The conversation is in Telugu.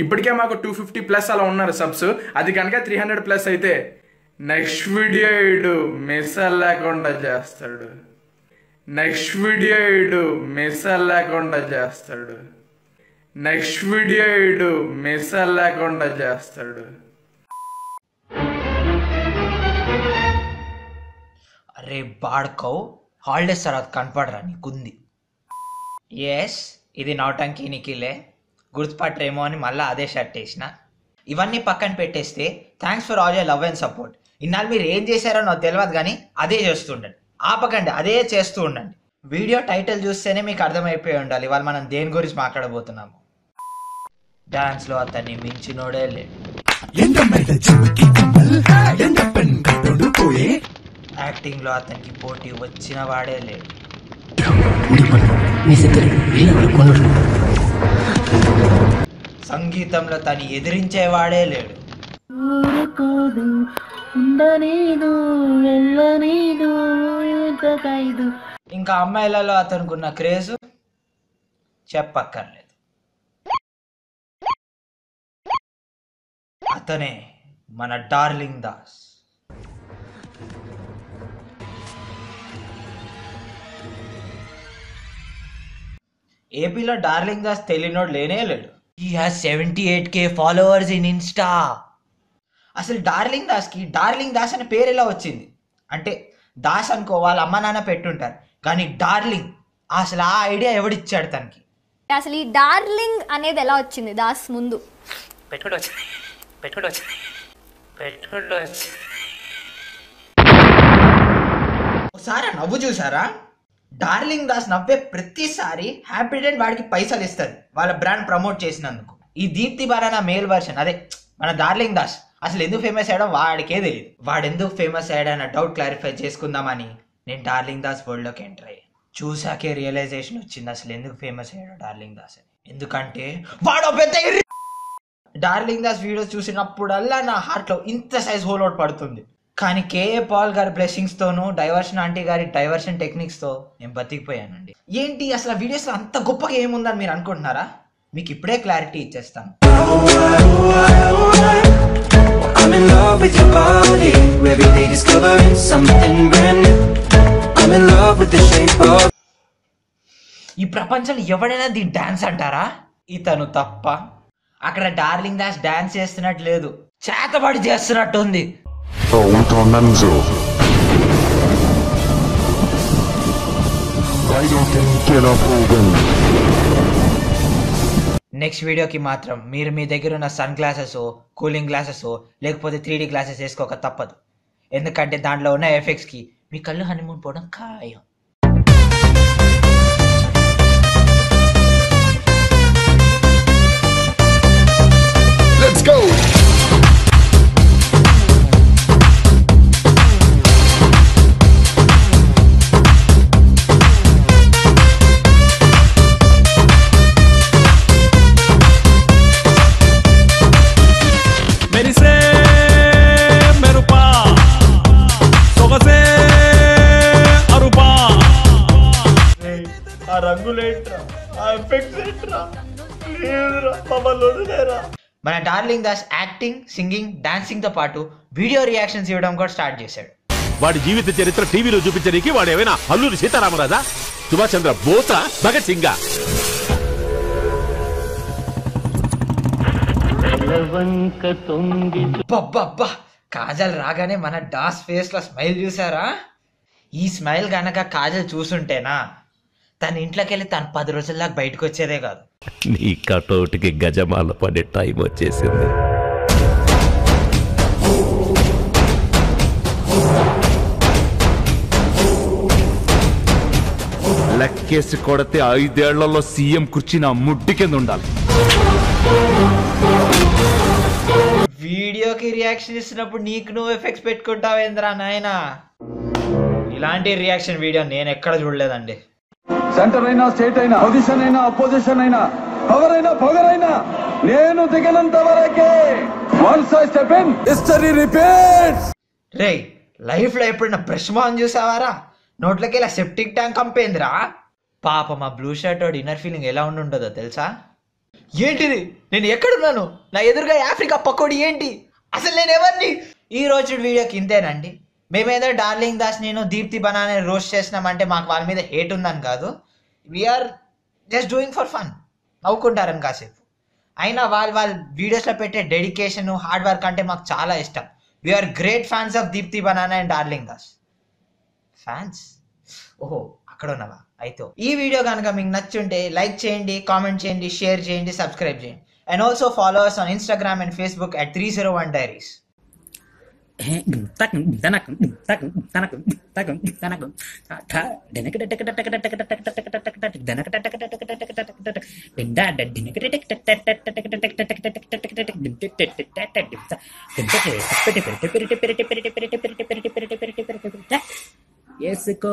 ఇప్పటికే మాకు 250+ అలా ఉన్నారు సబ్స్. అది కనుక 300+ అయితే నెక్స్ట్ వీడియో ఇడు మిస్సల్ లేకుండా చేస్తాడు. నెక్స్ట్ వీడియో ఇడు మిస్సల్ లేకుండా చేస్తాడు. నెక్స్ట్ వీడియో ఇడు మిస్సల్ లేకుండా చేస్తాడు. అరే బాడ్కవ్, హాలిడేస్ తర్వాత కనపడరా నీకుంది. ఎస్, ఇది నౌటంకి నిఖిలే, గుర్తుపట్టరేమో అని మళ్ళీ అదే షర్ట్ వేసిన. ఇవన్నీ పక్కన పెట్టేస్తే thanks for all your love and support. ఇన్నాళ్ళు మీరు ఏం చేశారో నాకు తెలియదు కానీ అదే చేస్తుండండి, ఆపకండి, అదే చేస్తూ ఉండండి. వీడియో టైటిల్ చూస్తేనే మీకు అర్థమైపోయి ఉండాలి ఇవాళ మనం దేని గురించి మాట్లాడబోతున్నాము. డాన్స్లో అతన్ని మించినోడే లేడు, యాక్టింగ్లో అతనికి పోటీ వచ్చిన వాడే లేడు, సంగీతంలో తను ఎదిరించేవాడే లేడు, ఇంకా అమ్మాయిలలో అతనుకున్న క్రేజ్ చెప్పక్కర్లేదు. అతనే మన డార్లింగ్ దాస్. ఏపీలో డార్లింగ్ దాస్ తెలియనోడు లేనే లేడు. He has 78K followers in Insta. అసలు డార్లింగ్ దాస్ అనే పేరు ఎలా వచ్చింది అంటే, దాస్ అనుకో వాళ్ళ అమ్మ నాన్న పెట్టుంటారు, కానీ డార్లింగ్ అసలు ఆ ఐడియా ఎవడిచ్చాడు తనకి? అసలు ఈ డార్లింగ్ అనేది ఎలా వచ్చింది? దాస్ ముందు ఒకసారి నవ్వు చూసారా? డార్లింగ్ దాస్ నవ్వే ప్రతిసారి హ్యాపీ డెంట్ వాడికి పైసలు ఇస్తుంది వాళ్ళ బ్రాండ్ ప్రమోట్ చేసినందుకు. ఈ దీప్తి బారానా మేల్ వర్షన్ అదే మన డార్లింగ్ దాస్ అసలు ఎందుకు ఫేమస్ అయ్యాడో వాడికే తెలియదు. వాడు ఎందుకు ఫేమస్ అయ్యాడన్న డౌట్ క్లారిఫై చేసుకుందామని నేను డార్లింగ్ దాస్ వరల్డ్లోకి ఎంటర్ అయ్యాను. చూసాకే రియలైజేషన్ వచ్చింది అసలు ఎందుకు ఫేమస్ అయ్యాడో డార్లింగ్ దాస్ అని. ఎందుకంటే వాడు పెద్ద డార్లింగ్ దాస్ వీడియోస్ చూసినప్పుడల్లా నా హార్ట్లో ఇంత సైజ్ హోల్ అవుట్ పడుతుంది. కానీ కేఏ పాల్ గారి బ్లెస్సింగ్స్ తోను, డైవర్షన్ ఆంటీ గారి డైవర్షన్ టెక్నిక్స్ తో నేను బతికిపోయానండి. ఏంటి అసలు ఆ వీడియోస్ అంత గొప్పగా ఏముందని మీరు అనుకుంటున్నారా? మీకు ఇప్పుడే క్లారిటీ ఇచ్చేస్తాను. ఈ ప్రపంచంలో ఎవడైనా దీని డాన్స్ అంటారా? ఇతను తప్ప. అక్కడ డార్లింగ్ దాస్ డాన్స్ చేస్తున్నట్టు లేదు, చేతబడి చేస్తున్నట్టు ఉంది. నెక్స్ట్ వీడియోకి మాత్రం మీరు మీ దగ్గర ఉన్న సన్ గ్లాసెస్, కూలింగ్ గ్లాసెస్ లేకపోతే 3D గ్లాసెస్ వేసుకోక తప్పదు. ఎందుకంటే దాంట్లో ఉన్న ఎఫెక్ట్స్కి మీ కళ్ళు హనీమూన్ పోవడం ఖాయం. Let's go! ఆ రంగులేట్రా, ఆ ఎఫెక్ట్స్ ఏంట్రా, మన darling Das acting, singing, dancing తో పాటు వీడియో రియాక్షన్స్ ఇవ్వడం కూడా స్టార్ట్ చేశాడు. వాడి జీవిత చరిత్ర టీవీలో చూపించడానికి వాడు ఏమైనా అల్లూరి సీతారామరాజా, సుభాష్ చంద్ర బోస, భగత్ సింగ్? కాజల్ రాగానే మన డాస్ ఫేస్ లో స్మైల్ చూసారా? ఈ స్మైల్ గనక కాజల్ చూసుంటేనా తన ఇంట్లోకి వెళ్ళి తను 10 రోజుల దాకా బయటకు వచ్చేదే కాదు. నీ కటౌట్కి గజమాల పడే టైం వచ్చేసింది. లెక్కేసి కొడితే 5 ఏళ్లలో సీఎం కుర్చీ నా ముడ్డి కింద ఉండాలి. వీడియోకి రియాక్షన్ ఇస్తున్నప్పుడు నీకు నువ్వు ఎఫెక్ట్స్ పెట్టుకుంటావేంద్రా నాయనా? ఇలాంటి రియాక్షన్ వీడియో నేను ఎక్కడ చూడలేదండి. సెంటర్ అయినా, స్టేట్ అయినా, పొజిషన్ అయినా, అపోజిషన్ అయినా, పవర్ అయినా, పొగరైనా నేను దిగనంత వరకే. Once I step in, history repeats. Ray, life లో ఎప్పుడైనా బ్రష్ మాన్ చూసావారా? నోట్లోకి ఇలా సెప్టిక్ ట్యాంక్ కంపేంద్రా. పాప మా బ్లూ షర్ట్ వాడి ఇన్నర్ ఫీలింగ్ ఎలా ఉంటుందో తెలుసా? ఏంటిది, నేను ఎక్కడున్నాను? నా ఎదురుగా ఆఫ్రికా పకోడీ ఏంటి? అసలు నేను ఎవరిని? ఈ రోజు వీడియోకి ఇంతేనండి. మేమేదో డార్లింగ్ దాస్ నేను దీప్తి బనానా రోస్ట్ చేసినామంటే మాకు వాళ్ళ మీద హేట్ ఉందని కాదు. We're just doing for fun, నవ్వుకుంటారని కాసేపు. అయినా వాళ్ళ వీడియోస్లో పెట్టే డెడికేషన్, హార్డ్ వర్క్ అంటే మాకు చాలా ఇష్టం. We are great fans of Deepthi banana and darling Das. Fans? ఓహో, అక్కడ ఉన్నవా? అయితే ఈ వీడియో కనుక మీకు నచ్చుంటే లైక్ చేయండి, కామెంట్ చేయండి, షేర్ చేయండి, సబ్స్క్రైబ్ చేయండి. And also follow us on Instagram and Facebook at 301 Diaries. వేసుకో